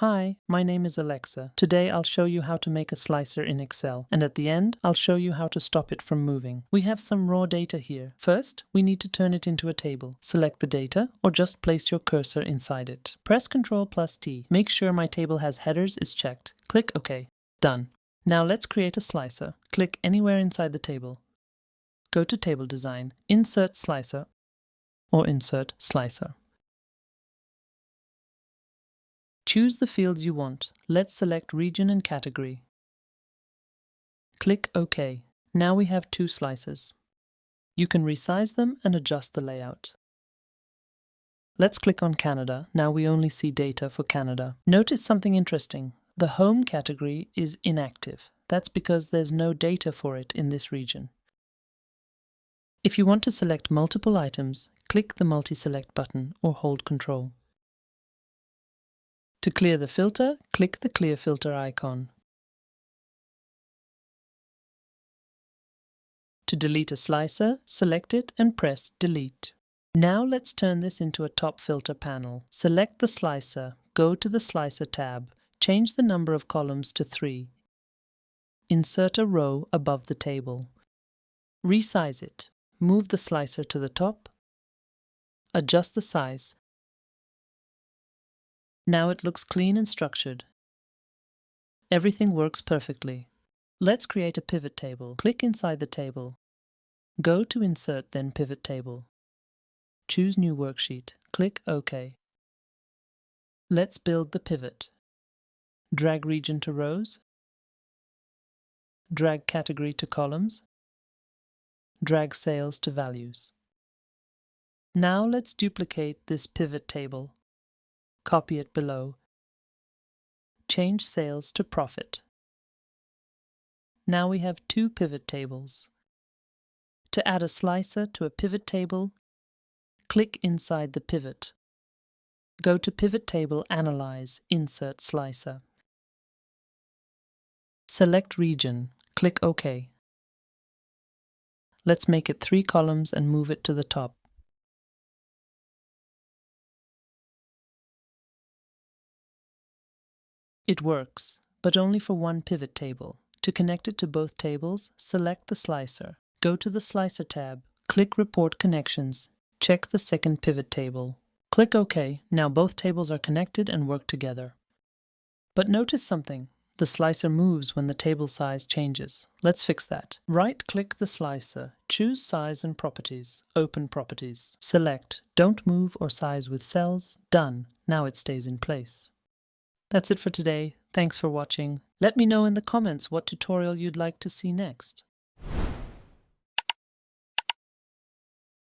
Hi, my name is Alexa. Today I'll show you how to make a slicer in Excel, and at the end I'll show you how to stop it from moving. We have some raw data here. First, we need to turn it into a table. Select the data, or just place your cursor inside it. Press Ctrl+T. Make sure my table has headers is checked. Click OK. Done. Now let's create a slicer. Click anywhere inside the table. Go to Table Design, Insert Slicer, or Insert Slicer. Choose the fields you want. Let's select Region and Category. Click OK. Now we have two slicers. You can resize them and adjust the layout. Let's click on Canada. Now we only see data for Canada. Notice something interesting. The Home category is inactive. That's because there's no data for it in this region. If you want to select multiple items, click the Multi-Select button or hold Ctrl. To clear the filter, click the Clear Filter icon. To delete a slicer, select it and press Delete. Now let's turn this into a top filter panel. Select the slicer, go to the Slicer tab, change the number of columns to 3. Insert a row above the table. Resize it. Move the slicer to the top. Adjust the size. Now it looks clean and structured. Everything works perfectly. Let's create a pivot table. Click inside the table. Go to Insert, then Pivot Table. Choose New Worksheet. Click OK. Let's build the pivot. Drag region to rows. Drag category to columns. Drag sales to values. Now let's duplicate this pivot table. Copy it below. Change sales to profit. Now we have two pivot tables. To add a slicer to a pivot table, click inside the pivot. Go to Pivot Table, Analyze, Insert Slicer. Select Region. Click OK. Let's make it 3 columns and move it to the top. It works, but only for one pivot table. To connect it to both tables, select the slicer. Go to the Slicer tab, click Report Connections, check the second pivot table. Click OK. Now both tables are connected and work together. But notice something. The slicer moves when the table size changes. Let's fix that. Right-click the slicer, choose Size and Properties, open Properties. Select Don't Move or Size with Cells. Done. Now it stays in place. That's it for today. Thanks for watching. Let me know in the comments what tutorial you'd like to see next.